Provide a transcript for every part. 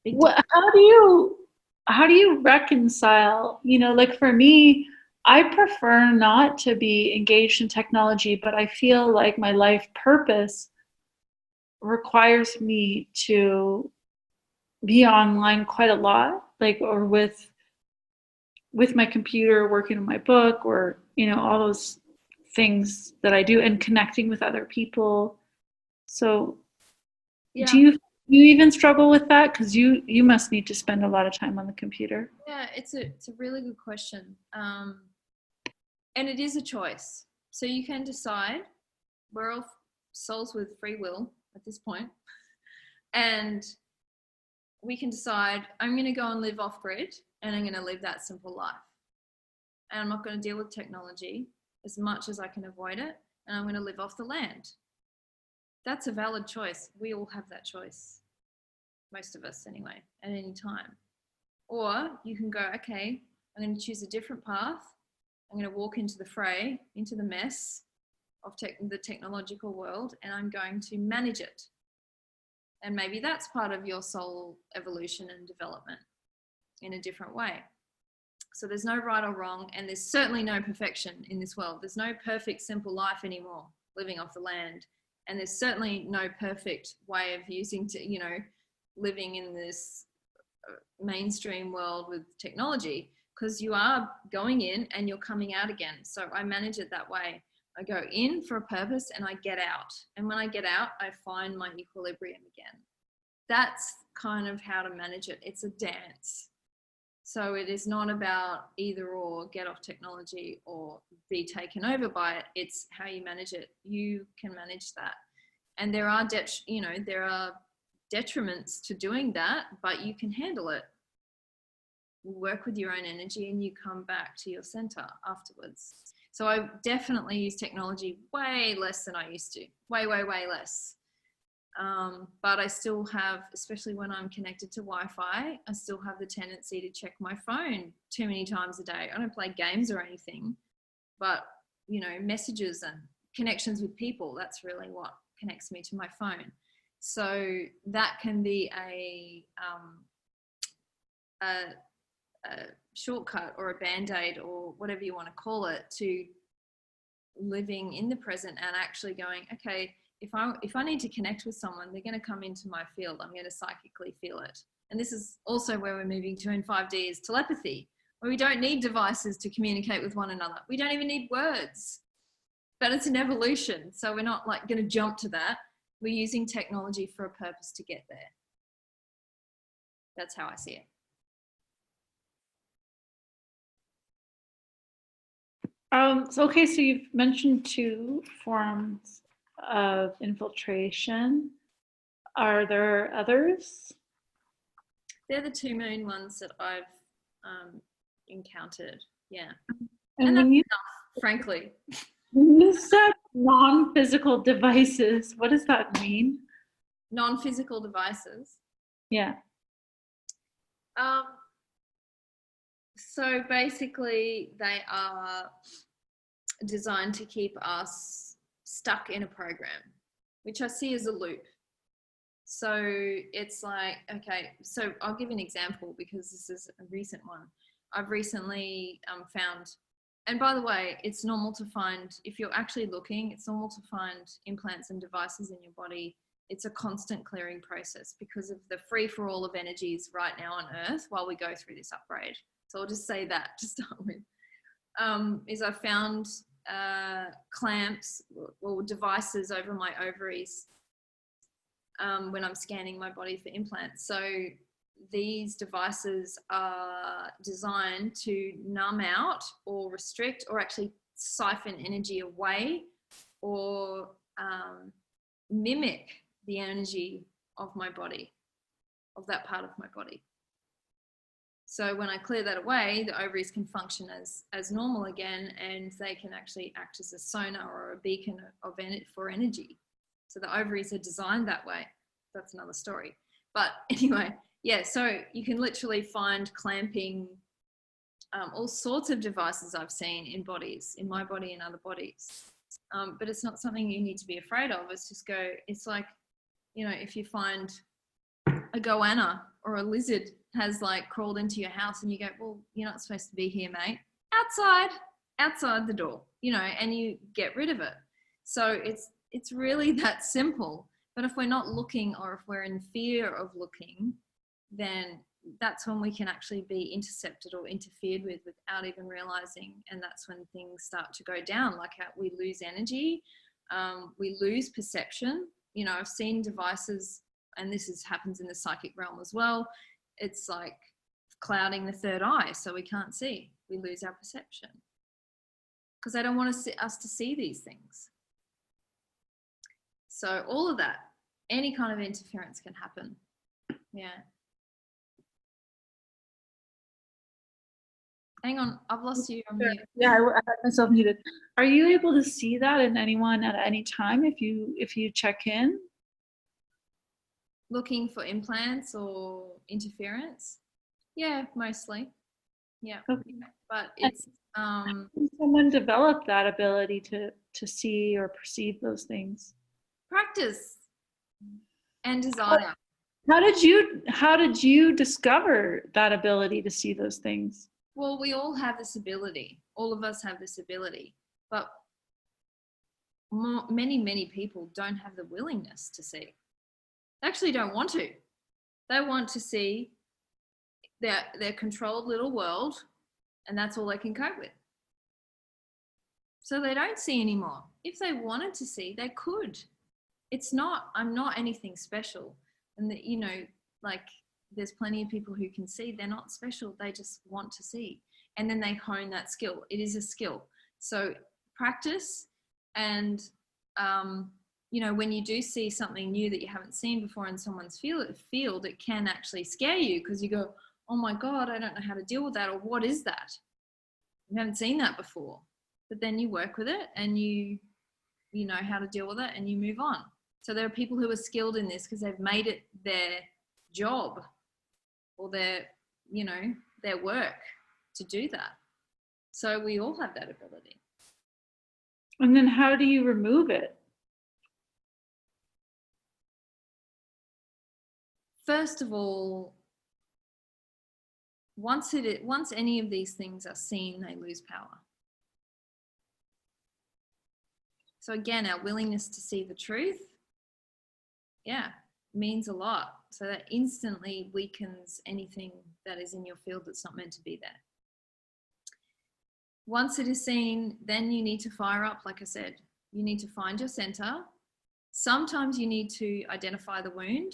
Big What, difference. how do you reconcile, like for me, I prefer not to be engaged in technology, but I feel like my life purpose requires me to be online quite a lot, like or with my computer, working on my book, or all those things that I do, and connecting with other people. So, do Yeah. you even struggle with that? Because you must need to spend a lot of time on the computer. Yeah, it's a really good question. And it is a choice. So you can decide. We're all souls with free will at this point, and we can decide I'm going to go and live off grid, and I'm going to live that simple life. And I'm not going to deal with technology as much as I can avoid it, and I'm going to live off the land. That's a valid choice. We all have that choice, most of us anyway, at any time. Or you can go, okay, I'm going to choose a different path. I'm going to walk into the fray, into the mess of the technological world, and I'm going to manage it. And maybe that's part of your soul evolution and development in a different way. So there's no right or wrong, and there's certainly no perfection in this world. There's no perfect, simple life anymore, living off the land. And there's certainly no perfect way of living in this mainstream world with technology, because you are going in and you're coming out again. So I manage it that way. I go in for a purpose and I get out. And when I get out, I find my equilibrium again. That's kind of how to manage it. It's a dance. So it is not about either or, get off technology or be taken over by it. It's how you manage it. You can manage that. And there are detriments to doing that, but you can handle it. You work with your own energy and you come back to your center afterwards. So I definitely use technology way less than I used to. Way, way, way less. But I still have, especially when I'm connected to Wi-Fi, I still have the tendency to check my phone too many times a day. I don't play games or anything, but messages and connections with people, that's really what connects me to my phone. So that can be a shortcut or a band-aid or whatever you want to call it to living in the present and actually going, okay, if I need to connect with someone, they're going to come into my field. I'm going to psychically feel it. And this is also where we're moving to in 5D is telepathy, where we don't need devices to communicate with one another. We don't even need words, but it's an evolution. So we're not like going to jump to that. We're using technology for a purpose to get there. That's how I see it. Okay, so you've mentioned two forms of infiltration. Are there others? They're the two main ones that I've encountered. Yeah. And And that's enough, frankly. when you said non-physical devices, what does that mean? Non-physical devices. Yeah. Um, so basically, they are designed to keep us stuck in a program, which I see as a loop. So it's like, okay, so I'll give an example because this is a recent one. I've recently found, and by the way, it's normal to find, if you're actually looking, it's normal to find implants and devices in your body. It's a constant clearing process because of the free for all of energies right now on Earth while we go through this upgrade. So I'll just say that to start with. Is I found clamps or devices over my ovaries when I'm scanning my body for implants. So these devices are designed to numb out or restrict or actually siphon energy away or mimic the energy of my body, of that part of my body. So when I clear that away, the ovaries can function as normal again, and they can actually act as a sonar or a beacon for energy. So the ovaries are designed that way. That's another story. But anyway, yeah, so you can literally find clamping, all sorts of devices I've seen in bodies, in my body and other bodies. But it's not something you need to be afraid of. It's just it's like, if you find a goanna or a lizard has like crawled into your house and you go, well, you're not supposed to be here, mate. Outside the door, you know, and you get rid of it. So it's really that simple. But if we're not looking, or if we're in fear of looking, then that's when we can actually be intercepted or interfered with without even realizing. And that's when things start to go down, like how we lose energy, we lose perception. You know, I've seen devices, and this happens in the psychic realm as well. It's like clouding the third eye, so we can't see. We lose our perception because they don't want us to see these things. So all of that, any kind of interference can happen. Yeah. Hang on, I've lost you. I'm mute. Yeah, I had myself muted. Are you able to see that in anyone at any time if you check in? Looking for implants or interference? Yeah, mostly. Yeah. Okay. But it's How can someone develop that ability to see or perceive those things? practice and desire. How did you discover that ability to see those things? Well, we all have this ability. All of us have this ability, but many people don't have the willingness to see. They actually don't want to. They want to see their controlled little world, and that's all they can cope with. So they don't see anymore. If they wanted to see, they could. I'm not anything special. And that, you know, like there's plenty of people who can see. They're not special. They just want to see. And then they hone that skill. It is a skill. So practice, and, you know, when you do see something new that you haven't seen before in someone's field, it can actually scare you because you go, oh my God, I don't know how to deal with that. Or what is that? You haven't seen that before. But then you work with it and you know how to deal with it and you move on. So there are people who are skilled in this because they've made it their job or their work to do that. So we all have that ability. And then how do you remove it? First of all, once any of these things are seen, they lose power. So again, our willingness to see the truth, means a lot. So that instantly weakens anything that is in your field that's not meant to be there. Once it is seen, then you need to fire up, like I said. You need to find your center. Sometimes you need to identify the wound.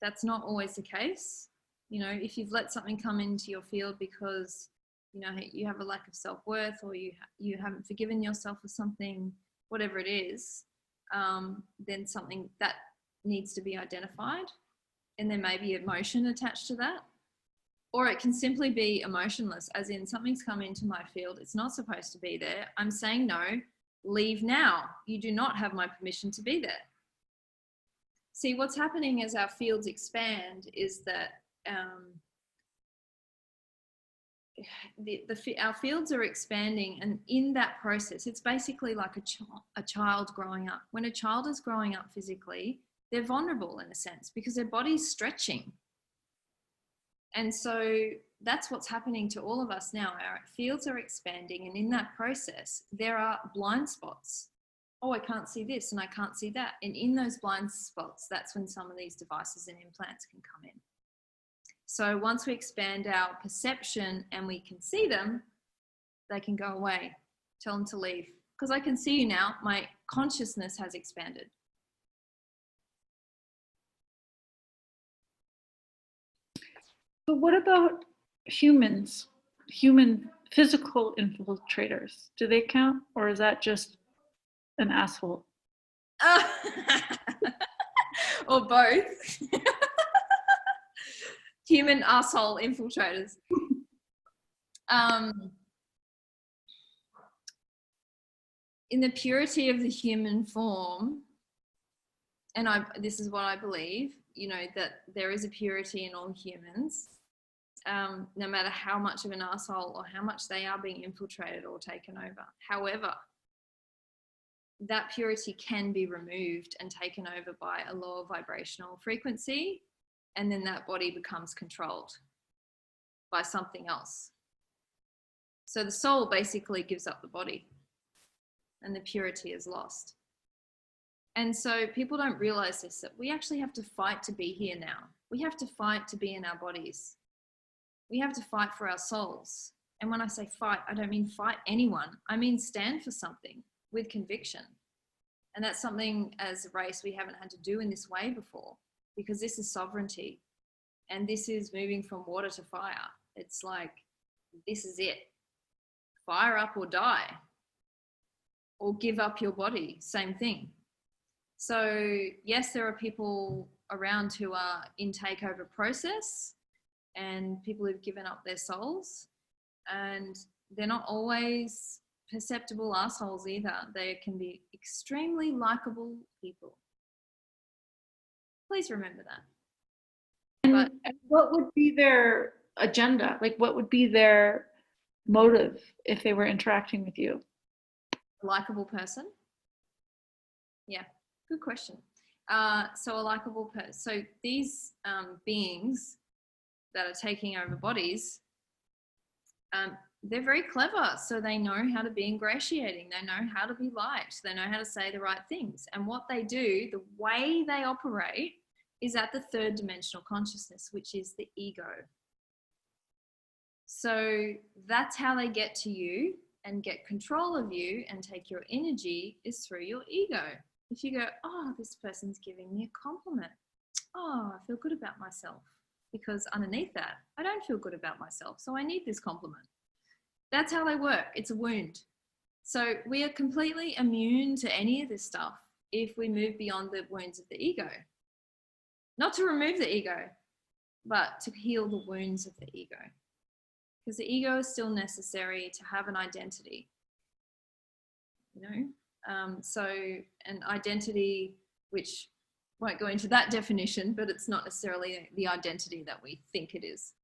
That's not always the case. You know, if you've let something come into your field because, you know, you have a lack of self-worth, or you haven't forgiven yourself for something, whatever it is, then something that needs to be identified, and there may be emotion attached to that. Or it can simply be emotionless, as in something's come into my field, it's not supposed to be there. I'm saying no, leave now. You do not have my permission to be there. See, what's happening as our fields expand is that our fields are expanding, and in that process, it's basically like a child growing up. When a child is growing up physically, they're vulnerable in a sense because their body's stretching. And so that's what's happening to all of us now. Our fields are expanding, and in that process, there are blind spots. Oh, I can't see this and I can't see that. And in those blind spots, that's when some of these devices and implants can come in. So once we expand our perception and we can see them, they can go away. Tell them to leave. Because I can see you now, my consciousness has expanded. But what about humans? Human physical infiltrators? Do they count, or is that just an asshole? Or both. Human asshole infiltrators. In the purity of the human form, and this is what I believe, you know, that there is a purity in all humans, no matter how much of an asshole or how much they are being infiltrated or taken over. However, that purity can be removed and taken over by a lower vibrational frequency and then that body becomes controlled by something else. So the soul basically gives up the body and the purity is lost. And so people don't realize this, that we actually have to fight to be here now. We have to fight to be in our bodies. We have to fight for our souls. And when I say fight, I don't mean fight anyone. I mean stand for something with conviction. And that's something as a race we haven't had to do in this way before, because this is sovereignty. And this is moving from water to fire. It's like, this is it. Fire up or die. Or give up your body, same thing. So yes, there are people around who are in takeover process and people who've given up their souls, and they're not always perceptible assholes either. They can be extremely likable people. Please remember that. And what would be their agenda? Like, what would be their motive if they were interacting with you? A likable person? Yeah, good question. So a likable person. So these beings that are taking over bodies, they're very clever. So they know how to be ingratiating. They know how to be liked. They know how to say the right things. And what they do, the way they operate, is at the third dimensional consciousness, which is the ego. So that's how they get to you and get control of you and take your energy, is through your ego. If you go, oh, this person's giving me a compliment. Oh, I feel good about myself. Because underneath that, I don't feel good about myself. So I need this compliment. That's how they work. It's a wound. So we are completely immune to any of this stuff if we move beyond the wounds of the ego. Not to remove the ego, but to heal the wounds of the ego. Because the ego is still necessary to have an identity. You know? So an identity which won't go into that definition, but it's not necessarily the identity that we think it is.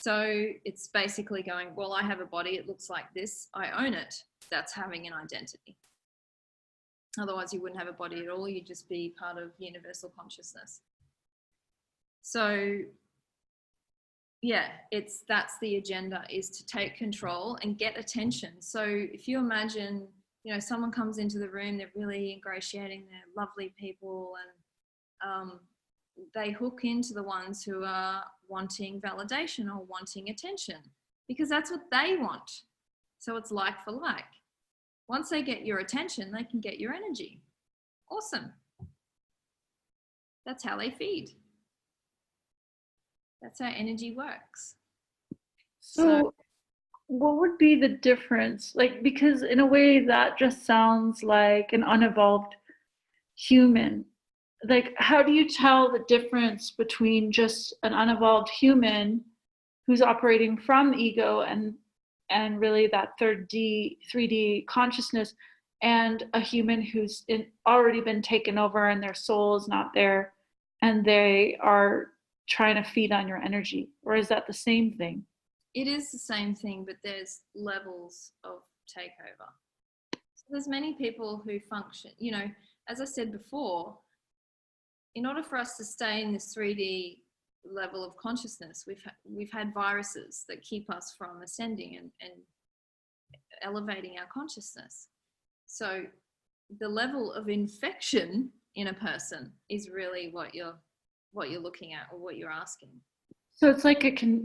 So it's basically going, well, I have a body, it looks like this, I own it. That's having an identity. Otherwise you wouldn't have a body at all, you'd just be part of universal consciousness. So yeah, that's the agenda, is to take control and get attention. So if you imagine, you know, someone comes into the room, they're really ingratiating, they're lovely people, and they hook into the ones who are wanting validation or wanting attention, because that's what they want. So it's like for like. Once they get your attention, they can get your energy. Awesome. That's how they feed. That's how energy works. So what would be the difference? Like, because in a way that just sounds like an unevolved human. Like, how do you tell the difference between just an unevolved human who's operating from ego and really that 3D consciousness, and a human who's already been taken over and their soul is not there and they are trying to feed on your energy? Or is that the same thing? It is the same thing, but there's levels of takeover. So there's many people who function, you know, as I said before, in order for us to stay in this 3D level of consciousness, we've had viruses that keep us from ascending and elevating our consciousness. So the level of infection in a person is really what you're looking at, or what you're asking. So it's like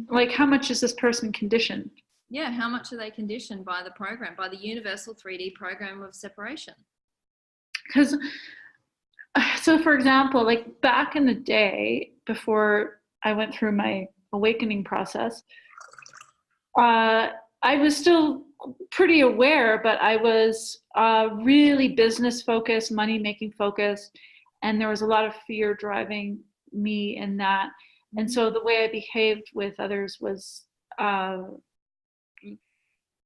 like how much is this person conditioned? Yeah, how much are they conditioned by the program, by the universal 3D program of separation? Because, so for example, like back in the day, before I went through my awakening process, I was still pretty aware, but I was really business focused, money making focused, and there was a lot of fear driving me in that. And so the way I behaved with others was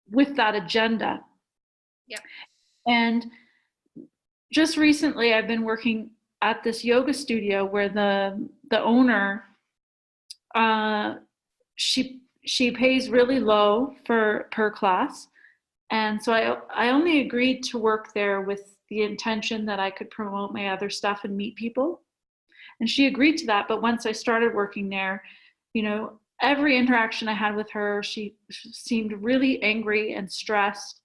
with that agenda. Yeah. And just recently, I've been working at this yoga studio where the owner, she pays really low per class, and so I only agreed to work there with the intention that I could promote my other stuff and meet people. And she agreed to that. But once I started working there, every interaction I had with her, she seemed really angry and stressed.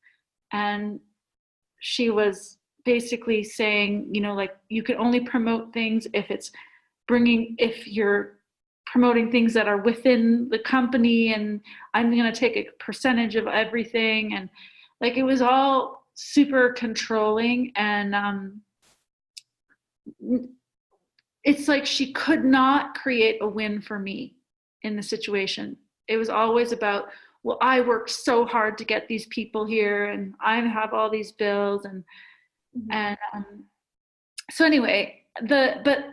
And she was basically saying, like, you can only promote things if you're promoting things that are within the company, and I'm going to take a percentage of everything. And like, it was all super controlling. And it's like she could not create a win for me in the situation. It was always about, well, I worked so hard to get these people here, and I have all these bills, and so anyway, but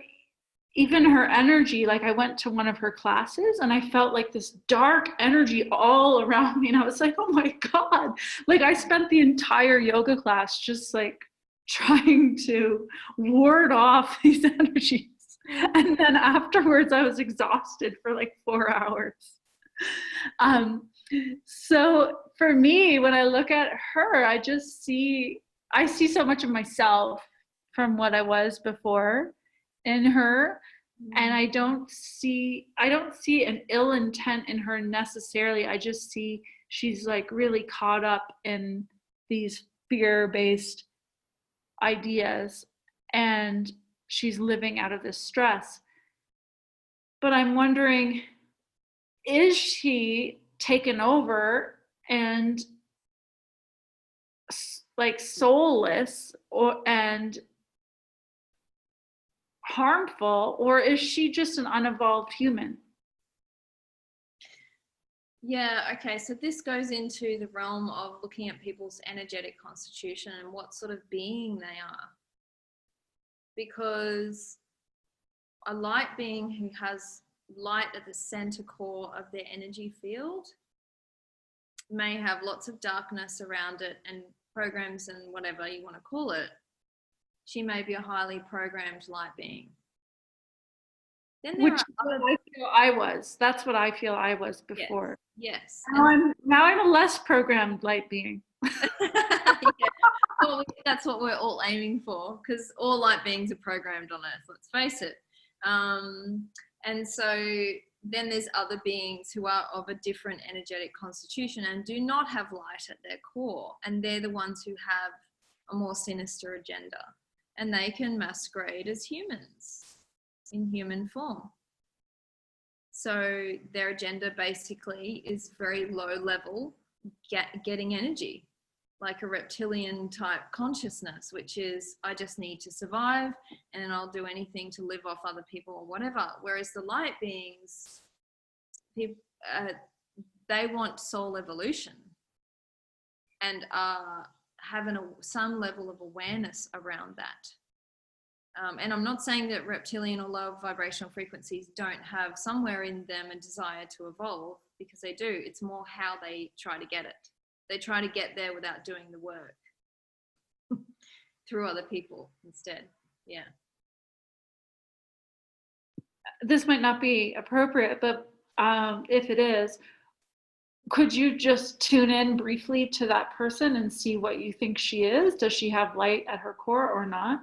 even her energy, like, I went to one of her classes and I felt like this dark energy all around me, and I was like, oh my God, like, I spent the entire yoga class just like trying to ward off these energies. And then afterwards I was exhausted for like 4 hours. So for me, when I look at her, I see so much of myself from what I was before in her. And I don't see an ill intent in her necessarily. I just see she's like really caught up in these fear-based ideas, and she's living out of this stress. But I'm wondering, is she taken over and like soulless and harmful, or is she just an unevolved human? Yeah, okay, so this goes into the realm of looking at people's energetic constitution and what sort of being they are. Because a light being who has light at the center core of their energy field may have lots of darkness around it and programs and whatever you want to call it. She may be a highly programmed light being. Then there Which are other... That's what I feel I was before. Yes. Now I'm a less programmed light being. Yeah. Well, that's what we're all aiming for, because all light beings are programmed on Earth, let's face it. And so then there's other beings who are of a different energetic constitution and do not have light at their core. And they're the ones who have a more sinister agenda. And they can masquerade as humans in human form. So their agenda basically is very low level, getting energy, like a reptilian type consciousness, which is, I just need to survive and I'll do anything to live off other people or whatever. Whereas the light beings, they want soul evolution and are having some level of awareness around that. And I'm not saying that reptilian or low vibrational frequencies don't have somewhere in them a desire to evolve, because they do. It's more how they try to get it. They try to get there without doing the work through other people instead. Yeah. This might not be appropriate, but if it is, could you just tune in briefly to that person and see what you think she is? Does she have light at her core or not?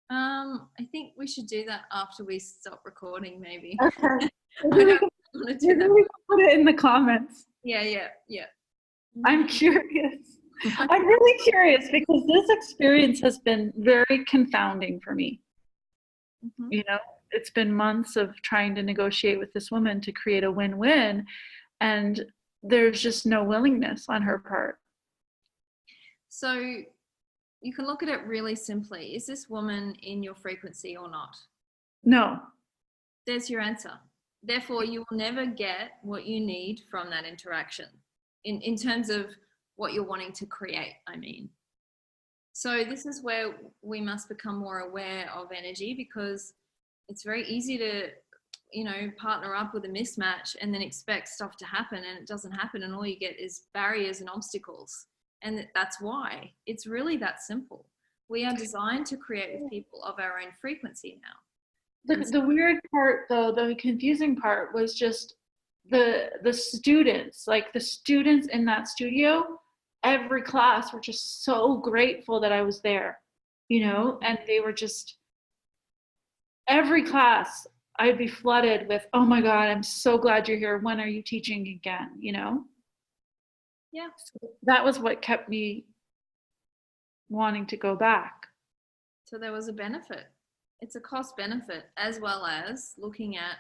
I think we should do that after we stop recording, maybe. Okay. I don't want to do that. We can put it in the comments. Yeah. I'm curious. I'm really curious because this experience has been very confounding for me. Mm-hmm. It's been months of trying to negotiate with this woman to create a win-win, and there's just no willingness on her part. So you can look at it really simply. Is this woman in your frequency or not? No. There's your answer. Therefore, you will never get what you need from that interaction in terms of what you're wanting to create, I mean. So this is where we must become more aware of energy, because it's very easy to, partner up with a mismatch and then expect stuff to happen, and it doesn't happen, and all you get is barriers and obstacles. And that's why it's really that simple. We are designed to create with people of our own frequency now. The weird part, though, the confusing part was just the students, like the students in that studio, every class were just so grateful that I was there, and they were just, every class I'd be flooded with, oh my God, I'm so glad you're here. When are you teaching again? Yeah. So that was what kept me wanting to go back. So there was a benefit. It's a cost benefit, as well as looking at,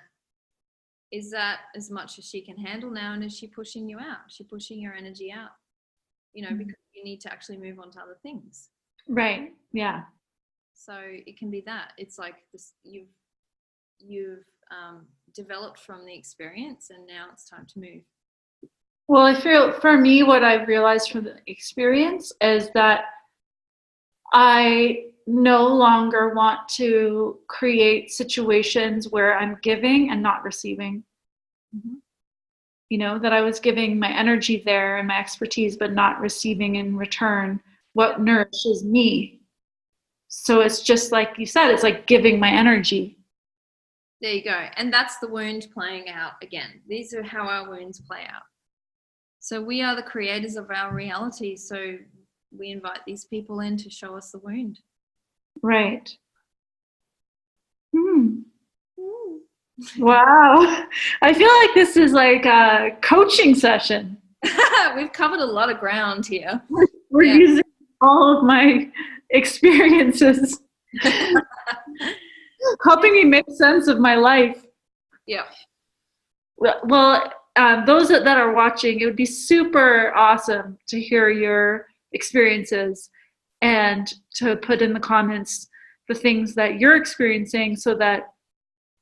is that as much as she can handle now, and is she pushing you out? Is she pushing your energy out? Because you need to actually move on to other things. Right. Yeah. So it can be that. It's like this, you've developed from the experience, and now it's time to move. Well, I feel for me, what I've realized from the experience is that I no longer want to create situations where I'm giving and not receiving. Mm-hmm. That I was giving my energy there and my expertise, but not receiving in return what nourishes me. So it's just like you said, it's like giving my energy. There you go. And that's the wound playing out again. These are how our wounds play out. So we are the creators of our reality. So we invite these people in to show us the wound. Right. Wow. I feel like this is like a coaching session. We've covered a lot of ground here. We're using all of my experiences, helping me make sense of my life. Yeah. Well, those that are watching, it would be super awesome to hear your experiences and to put in the comments the things that you're experiencing so that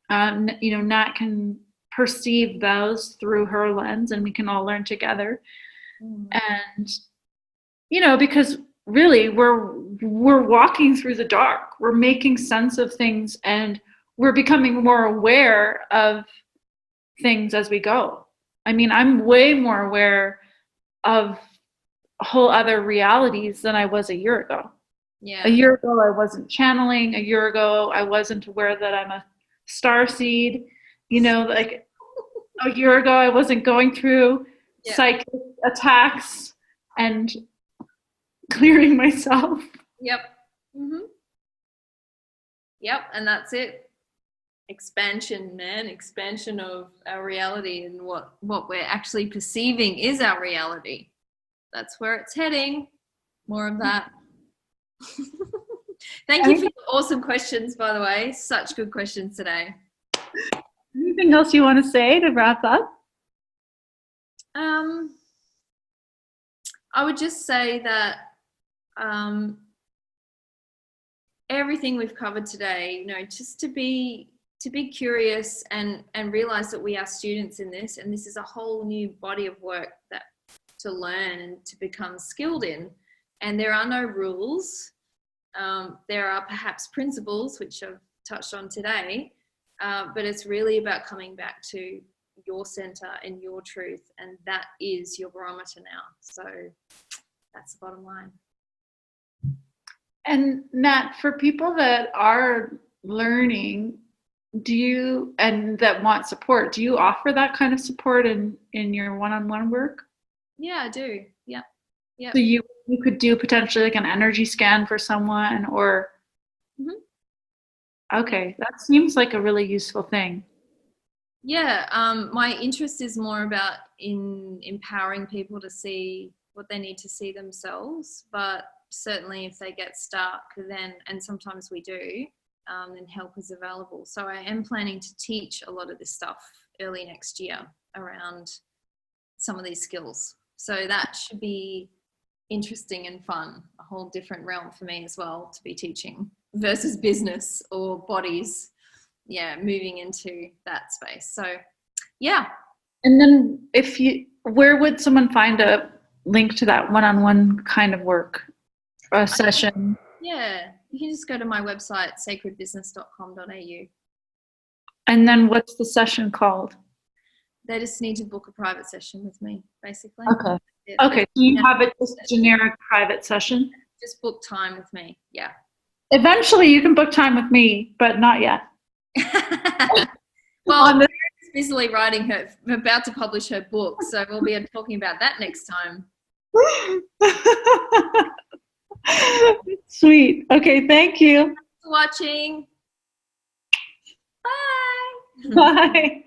Nat can perceive those through her lens and we can all learn together. And because really we're walking through the dark, we're making sense of things, and we're becoming more aware of things as we go. I mean, I'm way more aware of whole other realities than I was a year ago. Yeah. A year ago I wasn't channeling. A year ago I wasn't aware that I'm a star seed. Like a year ago I wasn't going through psychic attacks and clearing myself. Yep. Mm-hmm. Yep. And that's it. Expansion, man. Expansion of our reality, and what we're actually perceiving is our reality. That's where it's heading. More of that. Thank you for your awesome questions, by the way. Such good questions today. Anything else you want to say to wrap up? I would just say that everything we've covered today, just to be curious and realize that we are students in this, and this is a whole new body of work that to learn and to become skilled in. And there are no rules. There are perhaps principles, which I've touched on today, but it's really about coming back to your center and your truth, and that is your barometer now. So that's the bottom line. And Nat, for people that are learning, and that want support, do you offer that kind of support in your one-on-one work? Yeah, I do. Yeah. So you could do potentially like an energy scan for someone, or okay, that seems like a really useful thing. Yeah, my interest is more about in empowering people to see what they need to see themselves, but certainly if they get stuck, then, and sometimes we do, then help is available. So I am planning to teach a lot of this stuff early next year around some of these skills. So that should be interesting and fun, a whole different realm for me as well to be teaching versus business or bodies. Yeah, moving into that space. So yeah. And then where would someone find a link to that one-on-one kind of work, a session? Yeah, you can just go to my website, sacredbusiness.com.au. And then what's the session called? They just need to book a private session with me, basically. Okay. Okay, so you have it just generic private session? Just book time with me, yeah. Eventually you can book time with me, but not yet. Well, I'm busily writing about to publish her book, so we'll be talking about that next time. Sweet. Okay, thank you. Thanks for watching. Bye. Bye.